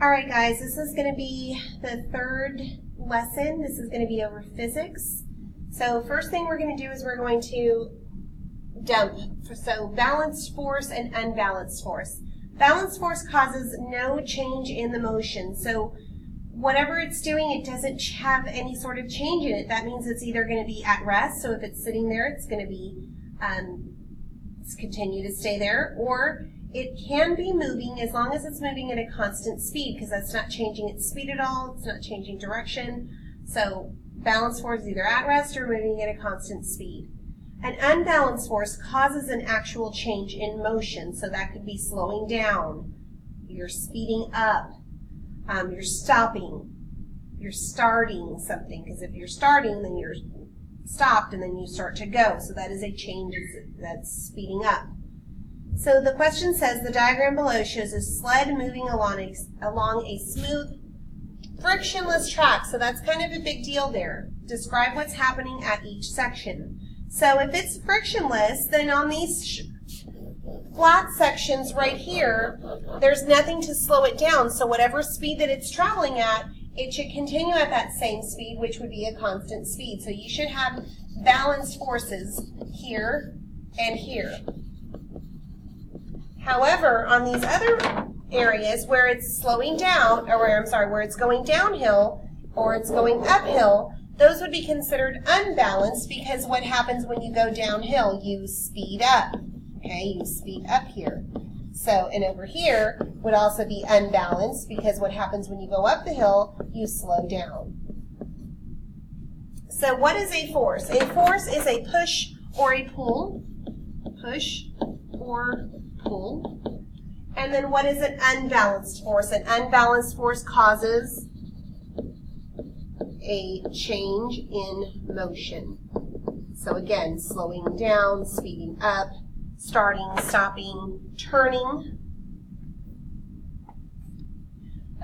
All right, guys, this is going to be the third lesson. This is going to be over physics. So first thing we're going to do is we're going to dump. So balanced force and unbalanced force. Balanced force causes no change in the motion. So whatever it's doing, it doesn't have any sort of change in it. That means it's either going to be at rest. So if it's sitting there, it's going to be continue to stay there, or it can be moving as long as it's moving at a constant speed, because that's not changing its speed at all. It's not changing direction. So balanced force is either at rest or moving at a constant speed. An unbalanced force causes an actual change in motion. So that could be slowing down, you're speeding up, you're stopping, you're starting something, because if you're starting, then you're stopped and then you start to go. So that is a change that's speeding up. So the question says the diagram below shows a sled moving along a smooth, frictionless track. So that's kind of a big deal there. Describe what's happening at each section. So if it's frictionless, then on these flat sections right here, there's nothing to slow it down. So whatever speed that it's traveling at, it should continue at that same speed, which would be a constant speed. So you should have balanced forces here and here. However, on these other areas where it's slowing down, or where it's going downhill or it's going uphill, those would be considered unbalanced, because what happens when you go downhill? You speed up. Okay, you speed up here. So, and over here would also be unbalanced, because what happens when you go up the hill? You slow down. So what is a force? A force is a push or a pull. Push or pull. And then what is an unbalanced force? An unbalanced force causes a change in motion. So again, slowing down, speeding up, starting, stopping, turning.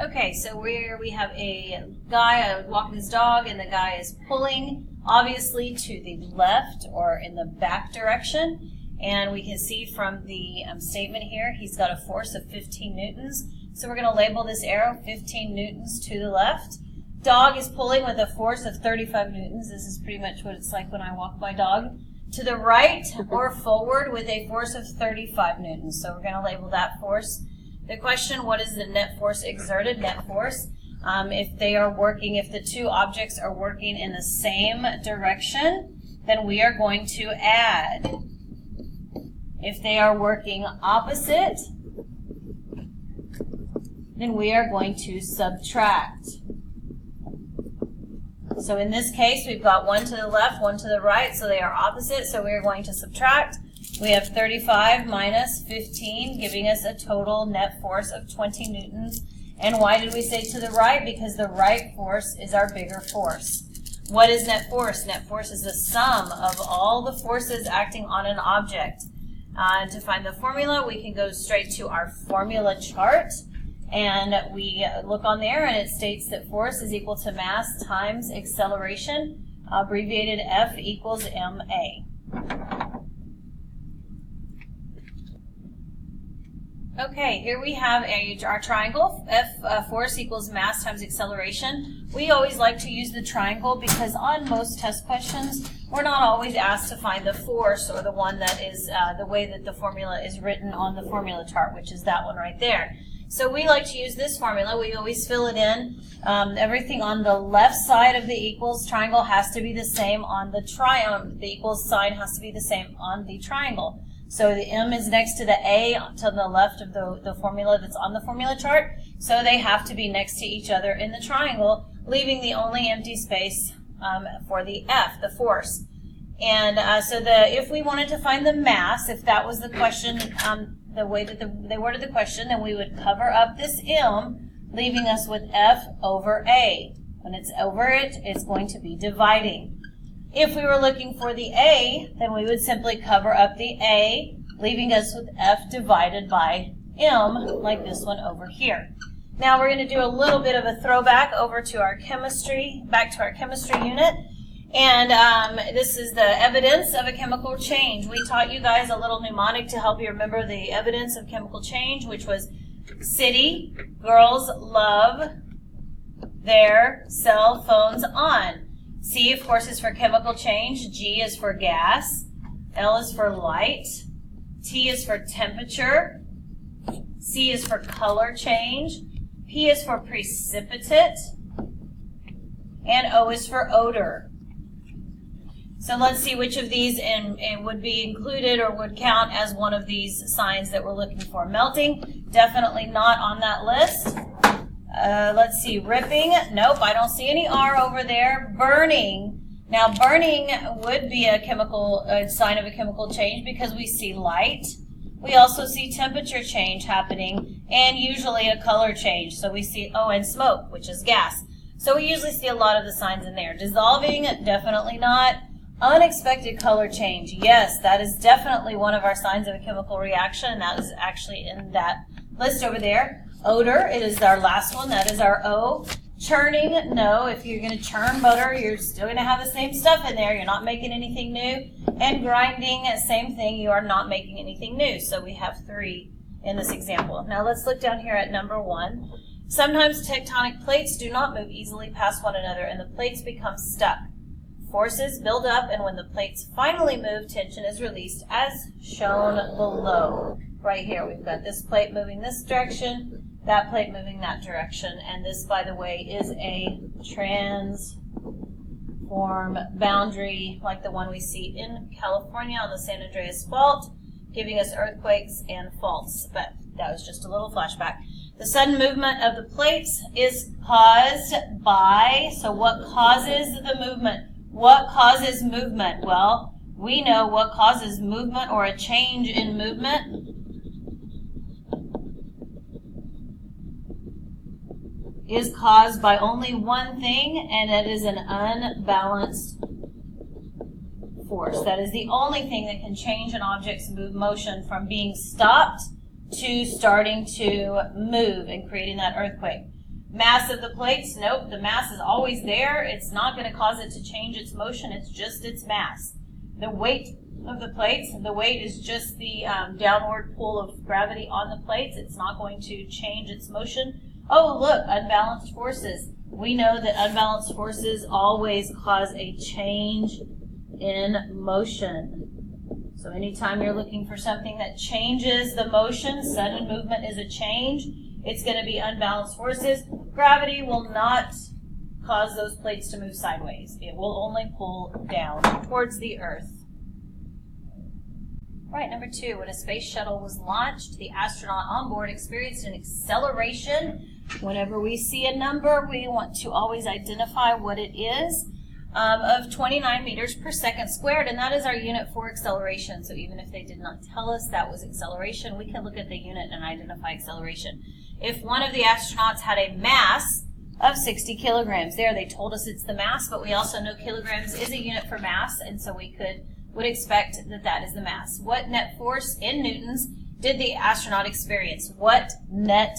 Okay, so we have a guy walking his dog, and the guy is pulling, obviously, to the left or in the back direction. And we can see from the statement here, he's got a force of 15 newtons. So we're going to label this arrow 15 newtons to the left. Dog is pulling with a force of 35 newtons. This is pretty much what it's like when I walk my dog. To the right or forward with a force of 35 newtons. So we're going to label that force. The question, what is the net force exerted? Net force. If the two objects are working in the same direction, then we are going to add. If they are working opposite, then we are going to subtract. So in this case, we've got one to the left, one to the right, so they are opposite, so we are going to subtract. We have 35 minus 15, giving us a total net force of 20 newtons. And why did we say to the right? Because the right force is our bigger force. What is net force? Net force is the sum of all the forces acting on an object. To find the formula, we can go straight to our formula chart. And we look on there, and it states that force is equal to mass times acceleration, abbreviated F equals ma. Okay, here we have our triangle. F force equals mass times acceleration. We always like to use the triangle because on most test questions, we're not always asked to find the force or the one that is the way that the formula is written on the formula chart, which is that one right there. So we like to use this formula. We always fill it in. Everything on the left side of the equals triangle has to be the same on the the equals sign has to be the same on the triangle. So the M is next to the A to the left of the formula that's on the formula chart. So they have to be next to each other in the triangle, leaving the only empty space for the F, the force. And if we wanted to find the mass, if that was the question, the way that they worded the question, then we would cover up this M, leaving us with F over A. When it's over it, it's going to be dividing. If we were looking for the A, then we would simply cover up the A, leaving us with F divided by M, like this one over here. Now we're going to do a little bit of a throwback over to our chemistry, back to our chemistry unit. And this is the evidence of a chemical change. We taught you guys a little mnemonic to help you remember the evidence of chemical change, which was City, girls love their cell phones on. C, of course, is for chemical change. G is for gas. L is for light. T is for temperature. C is for color change. P is for precipitate. And O is for odor. So let's see which of these would be included or would count as one of these signs that we're looking for. Melting, definitely not on that list. Let's see, ripping, nope, I don't see any R over there. Burning, now burning would be a sign of a chemical change because we see light. We also see temperature change happening and usually a color change. So we see, and smoke, which is gas. So we usually see a lot of the signs in there. Dissolving, definitely not. Unexpected color change, yes, that is definitely one of our signs of a chemical reaction, and that is actually in that list over there. Odor, it is our last one, that is our O. Churning, no, if you're going to churn butter, you're still going to have the same stuff in there, you're not making anything new. And grinding, same thing, you are not making anything new. So we have 3 in this example. Now let's look down here at number 1. Sometimes tectonic plates do not move easily past one another and the plates become stuck. Forces build up, and when the plates finally move, tension is released as shown below. Right here, we've got this plate moving this direction, that plate moving that direction, and this, by the way, is a transform boundary like the one we see in California on the San Andreas Fault, giving us earthquakes and faults. But that was just a little flashback. The sudden movement of the plates is caused by, so what causes the movement? What causes movement? Well, we know what causes movement or a change in movement is caused by only one thing, and it is an unbalanced force. That is the only thing that can change an object's motion from being stopped to starting to move and creating that earthquake. Mass of the plates, nope, the mass is always there. It's not going to cause it to change its motion, it's just its mass. The weight of the plates, the weight is just the downward pull of gravity on the plates. It's not going to change its motion. Oh, look, unbalanced forces. We know that unbalanced forces always cause a change in motion. So anytime you're looking for something that changes the motion, sudden movement is a change, it's going to be unbalanced forces. Gravity will not cause those plates to move sideways. It will only pull down towards the earth. Right, number 2, when a space shuttle was launched, the astronaut on board experienced an acceleration. Whenever we see a number, we want to always identify what it is, of 29 meters per second squared, and that is our unit for acceleration. So even if they did not tell us that was acceleration, we can look at the unit and identify acceleration. If one of the astronauts had a mass of 60 kilograms, there they told us it's the mass, but we also know kilograms is a unit for mass, and so we would expect that that is the mass. What net force in newtons did the astronaut experience? What net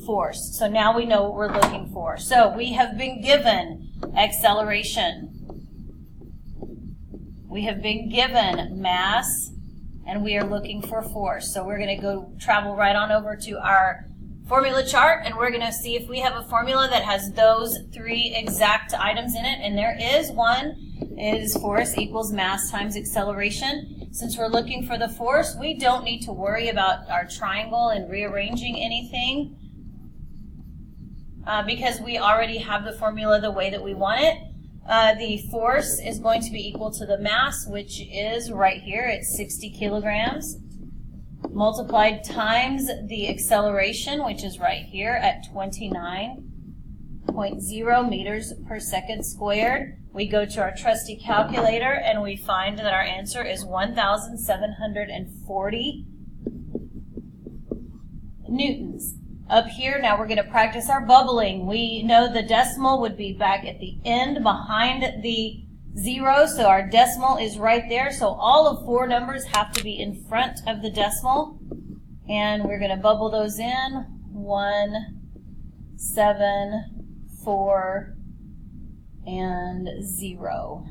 force? So now we know what we're looking for. So we have been given acceleration. We have been given mass, and we are looking for force. So we're going to go travel right on over to our formula chart, and we're going to see if we have a formula that has those 3 exact items in it, and there is one. It is force equals mass times acceleration. Since we're looking for the force, we don't need to worry about our triangle and rearranging anything because we already have the formula the way that we want it. The force is going to be equal to the mass, which is right here at 60 kilograms, multiplied times the acceleration, which is right here at 29.0 meters per second squared. We go to our trusty calculator and we find that our answer is 1,740 newtons. Up here, now we're going to practice our bubbling. We know the decimal would be back at the end behind the 0, so our decimal is right there. So all of 4 numbers have to be in front of the decimal. And we're going to bubble those in. 1, 7, 4, and 0.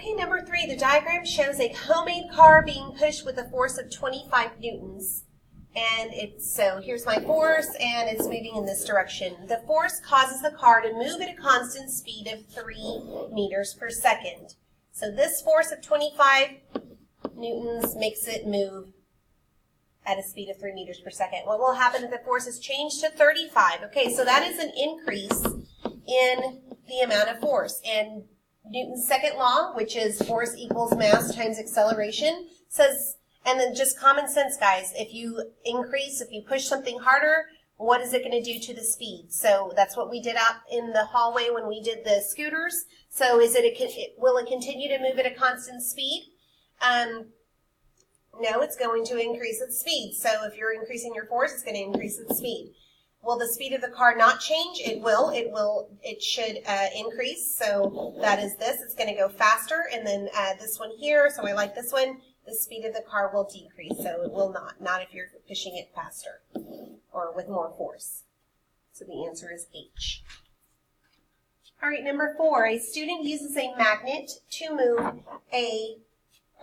Okay, number 3, the diagram shows a homemade car being pushed with a force of 25 newtons. And so here's my force, and it's moving in this direction. The force causes the car to move at a constant speed of 3 meters per second. So this force of 25 newtons makes it move at a speed of 3 meters per second. What will happen if the force is changed to 35? Okay, so that is an increase in the amount of force. And Newton's second law, which is force equals mass times acceleration, says, and then just common sense, guys, if you push something harder, what is it going to do to the speed? So that's what we did out in the hallway when we did the scooters. So will it continue to move at a constant speed? No, it's going to increase its speed. So if you're increasing your force, it's going to increase its speed. Will the speed of the car not change? It will. It should increase. So that is this. It's going to go faster. And then this one here, so I like this one, the speed of the car will decrease. So it will not if you're pushing it faster or with more force. So the answer is H. All right, number 4, a student uses a magnet to move a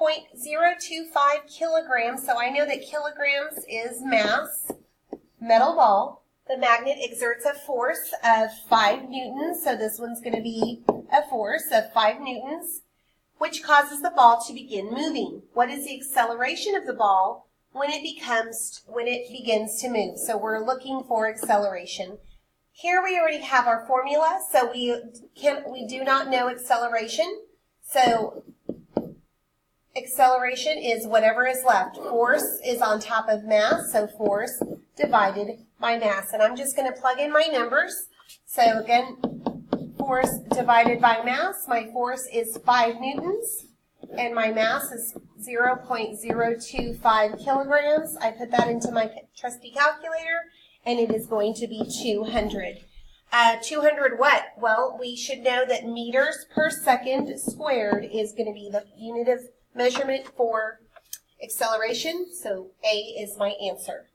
0.025 kilograms. So I know that kilograms is mass, metal ball. The magnet exerts a force of 5 newtons, so this one's going to be a force of 5 newtons, which causes the ball to begin moving. What is the acceleration of the ball when it begins to move? So we're looking for acceleration. Here we already have our formula, so we do not know acceleration. So acceleration is whatever is left. Force is on top of mass, so force divided by mass. And I'm just going to plug in my numbers. So again, force divided by mass. My force is 5 newtons, and my mass is 0.025 kilograms. I put that into my trusty calculator, and it is going to be 200. 200 what? Well, we should know that meters per second squared is going to be the unit of measurement for acceleration, so A is my answer.